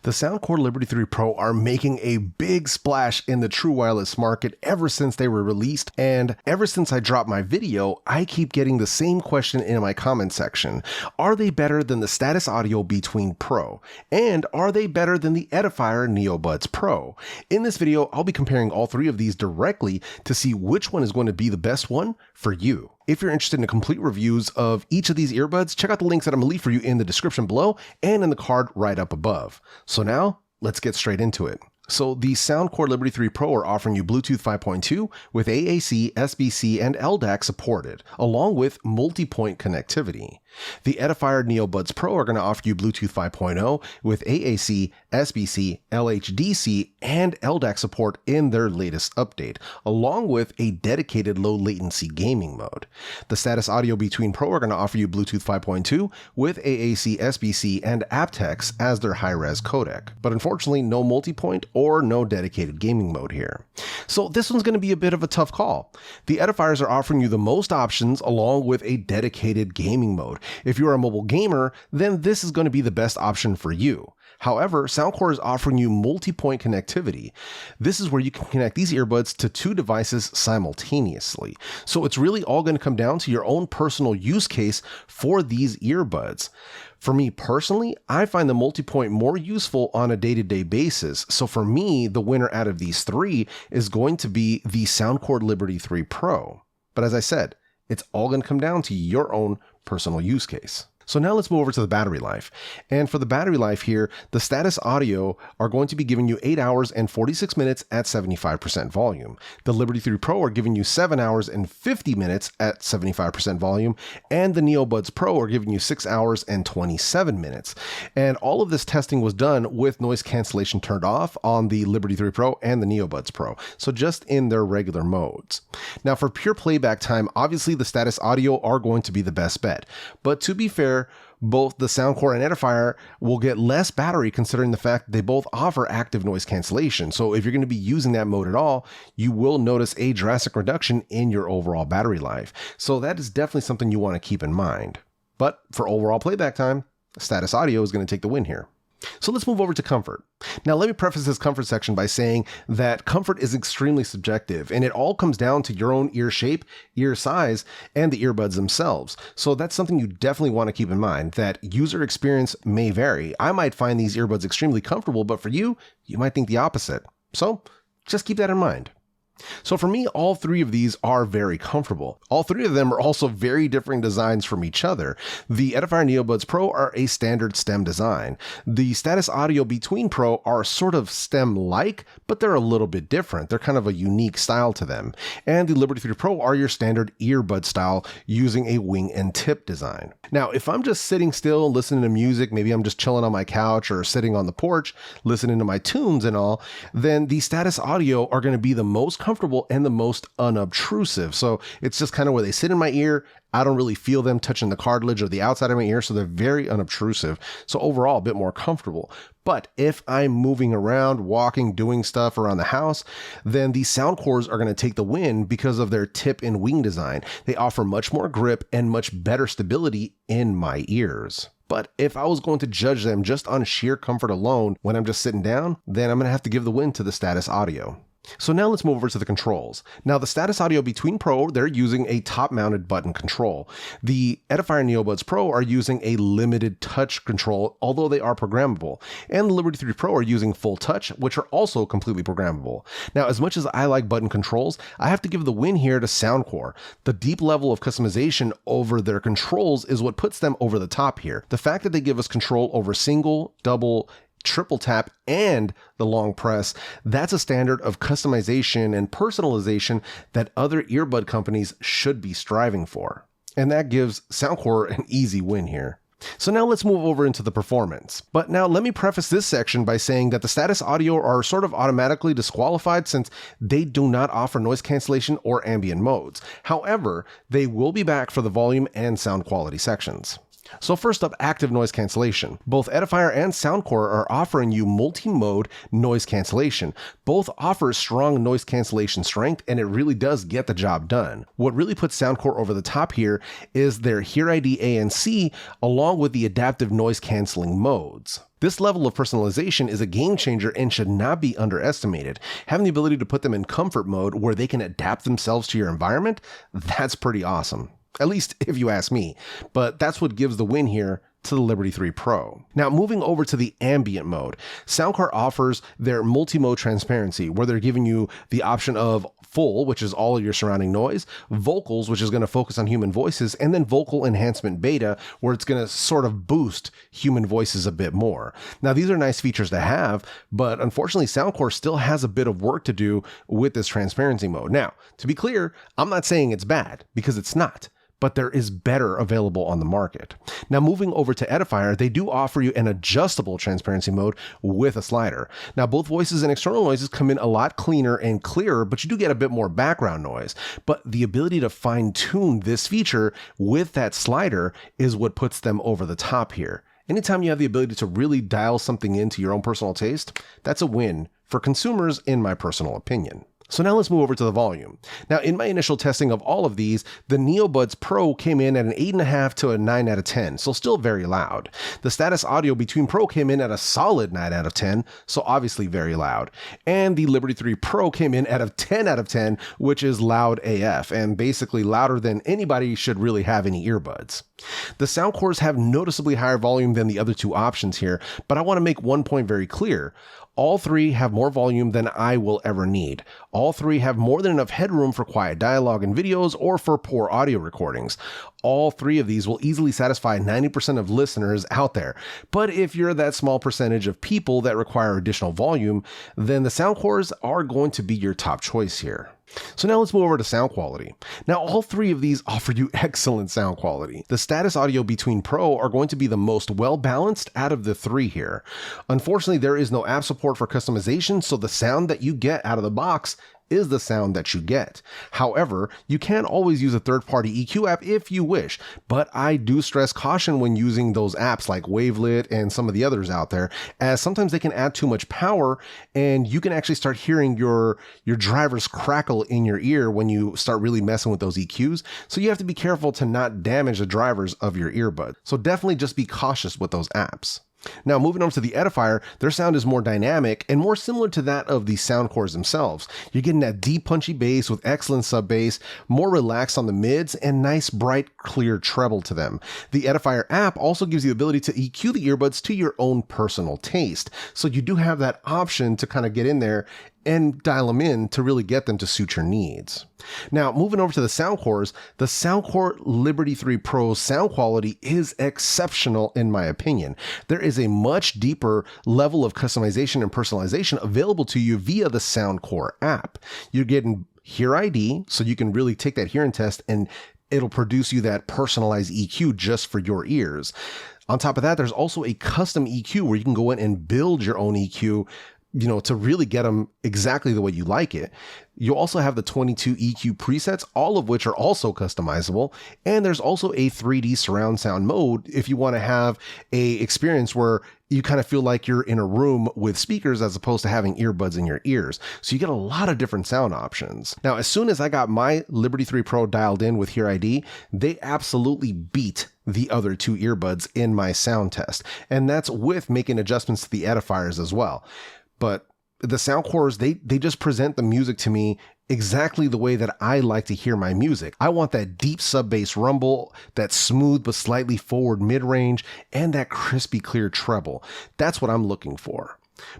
The Soundcore Liberty 3 Pro are making a big splash in the true wireless market ever since they were released, and ever since I dropped my video, I keep getting the same question in my comment section. Are they better than the Status Audio Between Pro? And are they better than the Edifier NeoBuds Pro? In this video, I'll be comparing all three of these directly to see which one is going to be the best one for you. If you're interested in complete reviews of each of these earbuds, check out the links that I'm going to leave for you in the description below and in the card right up above. So now, let's get straight into it. So the Soundcore Liberty 3 Pro are offering you Bluetooth 5.2 with AAC, SBC, and LDAC supported, along with multi-point connectivity. The Edifier NeoBuds Pro are going to offer you Bluetooth 5.0 with AAC, SBC, LHDC, and LDAC support in their latest update, along with a dedicated low latency gaming mode. The Status Audio Between Pro are going to offer you Bluetooth 5.2 with AAC, SBC, and aptX as their high-res codec, but unfortunately no multi-point or no dedicated gaming mode here. So this one's going to be a bit of a tough call. The Edifiers are offering you the most options along with a dedicated gaming mode. If you're a mobile gamer, then this is going to be the best option for you. However, Soundcore is offering you multi-point connectivity. This is where you can connect these earbuds to two devices simultaneously. So it's really all going to come down to your own personal use case for these earbuds. For me personally, I find the multi-point more useful on a day-to-day basis. So for me, the winner out of these three is going to be the Soundcore Liberty 3 Pro. But as I said, it's all going to come down to your own personal use case. So now let's move over to the battery life. And for the battery life here, the Status Audio are going to be giving you 8 hours and 46 minutes at 75% volume. The Liberty 3 Pro are giving you 7 hours and 50 minutes at 75% volume. And the NeoBuds Pro are giving you 6 hours and 27 minutes. And all of this testing was done with noise cancellation turned off on the Liberty 3 Pro and the NeoBuds Pro. So just in their regular modes. Now for pure playback time, obviously the Status Audio are going to be the best bet. But to be fair, both the Soundcore and Edifier will get less battery considering the fact that they both offer active noise cancellation. So if you're going to be using that mode at all, you will notice a drastic reduction in your overall battery life. So that is definitely something you want to keep in mind. But for overall playback time, Status Audio is going to take the win here. So let's move over to comfort. Now let me preface this comfort section by saying that comfort is extremely subjective and it all comes down to your own ear shape, ear size, and the earbuds themselves. So that's something you definitely want to keep in mind, that user experience may vary. I might find these earbuds extremely comfortable, but for you, you might think the opposite. So just keep that in mind. So for me, all three of these are very comfortable. All three of them are also very different designs from each other. The Edifier NeoBuds Pro are a standard stem design. The Status Audio Between Pro are sort of stem-like, but they're a little bit different. They're kind of a unique style to them. And the Liberty 3 Pro are your standard earbud style using a wing and tip design. Now, if I'm just sitting still listening to music, maybe I'm just chilling on my couch or sitting on the porch listening to my tunes and all, then the Status Audio are going to be the most comfortable and the most unobtrusive. So it's just kind of where they sit in my ear. I don't really feel them touching the cartilage or the outside of my ear, so they're very unobtrusive. So overall, a bit more comfortable. But if I'm moving around, walking, doing stuff around the house, then the Soundcores are going to take the win because of their tip and wing design. They offer much more grip and much better stability in my ears. But if I was going to judge them just on sheer comfort alone when I'm just sitting down, then I'm going to have to give the win to the Status Audio. So now let's move over to the controls. Now the Status Audio Between Pro, they're using a top-mounted button control. The Edifier NeoBuds Pro are using a limited touch control, although they are programmable. And the Liberty 3 Pro are using full touch, which are also completely programmable. Now, as much as I like button controls, I have to give the win here to Soundcore. The deep level of customization over their controls is what puts them over the top here. The fact that they give us control over single, double, triple tap, and the long press, that's a standard of customization and personalization that other earbud companies should be striving for. And that gives Soundcore an easy win here. So now let's move over into the performance. But now let me preface this section by saying that the Status Audio are sort of automatically disqualified since they do not offer noise cancellation or ambient modes. However, they will be back for the volume and sound quality sections. So first up, active noise cancellation. Both Edifier and Soundcore are offering you multi-mode noise cancellation. Both offer strong noise cancellation strength, and it really does get the job done. What really puts Soundcore over the top here is their Hear ID A and C, along with the adaptive noise canceling modes. This level of personalization is a game changer and should not be underestimated. Having the ability to put them in comfort mode where they can adapt themselves to your environment, that's pretty awesome. At least if you ask me, but that's what gives the win here to the Liberty 3 Pro. Now moving over to the ambient mode, Soundcore offers their multi-mode transparency where they're giving you the option of full, which is all of your surrounding noise, vocals, which is going to focus on human voices, and then vocal enhancement beta, where it's going to sort of boost human voices a bit more. Now these are nice features to have, but unfortunately Soundcore still has a bit of work to do with this transparency mode. Now, to be clear, I'm not saying it's bad, because it's not, but there is better available on the market. Now moving over to Edifier, they do offer you an adjustable transparency mode with a slider. Now both voices and external noises come in a lot cleaner and clearer, but you do get a bit more background noise. But the ability to fine tune this feature with that slider is what puts them over the top here. Anytime you have the ability to really dial something into your own personal taste, that's a win for consumers in my personal opinion. So now let's move over to the volume. Now in my initial testing of all of these, the NeoBuds Pro came in at an 8.5 to a 9 out of 10, so still very loud. The Status Audio Between Pro came in at a solid 9 out of 10, so obviously very loud. And the Liberty 3 Pro came in at a 10 out of 10, which is loud AF, and basically louder than anybody should really have any earbuds. The Soundcores have noticeably higher volume than the other two options here, but I want to make one point very clear. All three have more volume than I will ever need. All three have more than enough headroom for quiet dialogue in videos or for poor audio recordings. All three of these will easily satisfy 90% of listeners out there. But if you're that small percentage of people that require additional volume, then the Soundcores are going to be your top choice here. So now let's move over to sound quality. Now all three of these offer you excellent sound quality. The Status Audio Between Pro are going to be the most well balanced out of the three here. Unfortunately, there is no app support for customization, so the sound that you get out of the box is the sound that you get. However, you can always use a third-party EQ app if you wish, but I do stress caution when using those apps like Wavelet and some of the others out there, as sometimes they can add too much power and you can actually start hearing your drivers crackle in your ear when you start really messing with those EQs. So you have to be careful to not damage the drivers of your earbud. So definitely just be cautious with those apps. Now moving on to the Edifier, their sound is more dynamic and more similar to that of the Soundcores themselves. You're getting that deep punchy bass with excellent sub bass, more relaxed on the mids, and nice bright clear treble to them. The Edifier app also gives you the ability to EQ the earbuds to your own personal taste. So you do have that option to kind of get in there and dial them in to really get them to suit your needs. Now, moving over to the Soundcores, the Soundcore Liberty 3 Pro sound quality is exceptional in my opinion. There is a much deeper level of customization and personalization available to you via the Soundcore app. You're getting Hear ID, so you can really take that hearing test and it'll produce you that personalized EQ just for your ears. On top of that, there's also a custom EQ where you can go in and build your own EQ, to really get them exactly the way you like it. You also have the 22 EQ presets, all of which are also customizable. And there's also a 3D surround sound mode if you want to have a experience where you kind of feel like you're in a room with speakers as opposed to having earbuds in your ears. So you get a lot of different sound options. Now, as soon as I got my Liberty 3 Pro dialed in with Hear ID, they absolutely beat the other two earbuds in my sound test. And that's with making adjustments to the Edifiers as well. But the Soundcores, they just present the music to me exactly the way that I like to hear my music. I want that deep sub bass rumble, that smooth but slightly forward mid-range, and that crispy clear treble. That's what I'm looking for.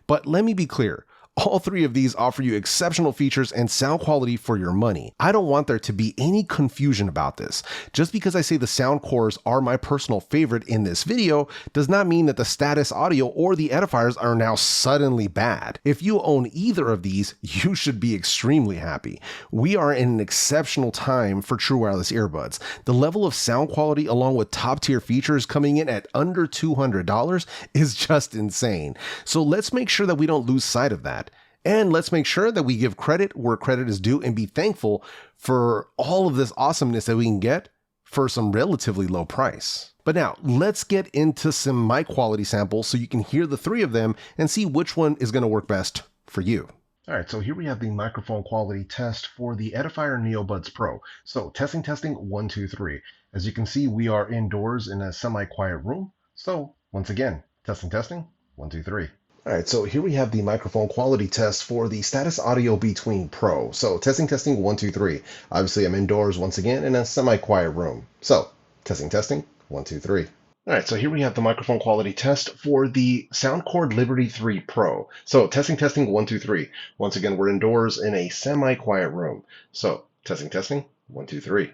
But let me be clear. All three of these offer you exceptional features and sound quality for your money. I don't want there to be any confusion about this. Just because I say the Soundcores are my personal favorite in this video does not mean that the Status Audio or the Edifiers are now suddenly bad. If you own either of these, you should be extremely happy. We are in an exceptional time for true wireless earbuds. The level of sound quality along with top tier features coming in at under $200 is just insane. So let's make sure that we don't lose sight of that. And let's make sure that we give credit where credit is due and be thankful for all of this awesomeness that we can get for some relatively low price. But now let's get into some mic quality samples so you can hear the three of them and see which one is going to work best for you. All right, so here we have the microphone quality test for the Edifier NeoBuds Pro. So testing, 1, 2, 3. As you can see, we are indoors in a semi-quiet room. So once again, testing, 1, 2, 3. All right, so here we have the microphone quality test for the Status Audio Between Pro. So testing, 1, 2, 3. Obviously, I'm indoors once again in a semi-quiet room. So testing, 1, 2, 3. All right, so here we have the microphone quality test for the Soundcore Liberty 3 Pro. So testing, 1, 2, 3. Once again, we're indoors in a semi-quiet room. So testing, 1, 2, 3.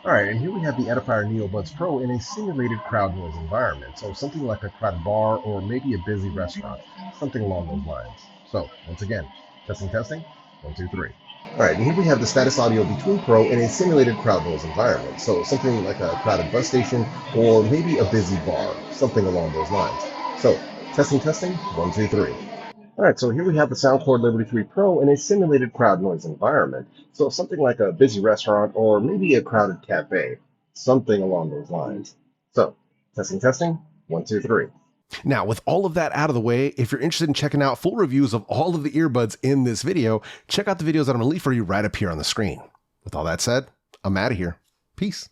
All right, and here we have the Edifier NeoBuds Pro in a simulated crowd noise environment. So something like a crowded bar or maybe a busy restaurant, something along those lines. So once again, testing, 1, 2, 3. All right, and here we have the Status Audio Between Pro in a simulated crowd noise environment. So something like a crowded bus station or maybe a busy bar, something along those lines. So testing, 1, 2, 3. All right, so here we have the Soundcore Liberty 3 Pro in a simulated crowd noise environment. So something like a busy restaurant or maybe a crowded cafe, something along those lines. So testing, 1, 2, 3. Now, with all of that out of the way, if you're interested in checking out full reviews of all of the earbuds in this video, check out the videos that I'm going to leave for you right up here on the screen. With all that said, I'm out of here. Peace.